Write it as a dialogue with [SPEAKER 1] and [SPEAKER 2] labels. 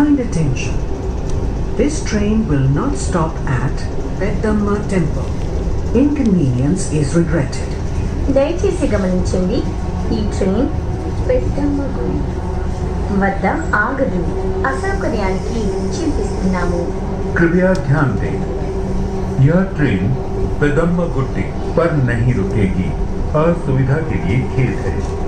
[SPEAKER 1] Kind attention. This train will not stop at Peddamma Temple. Inconvenience is regretted.
[SPEAKER 2] దయచేసి గమనించండి, ఈ train పెద్దమ్మ గుడి వద్ద ఆగదు. అసౌకర్యానికి చింతిస్తున్నాము.
[SPEAKER 3] कृपया ध्यान दें, यह ट्रेन पेदम्मा गुड्डी पर नहीं रुकेगी। असुविधा के लिए खेद है।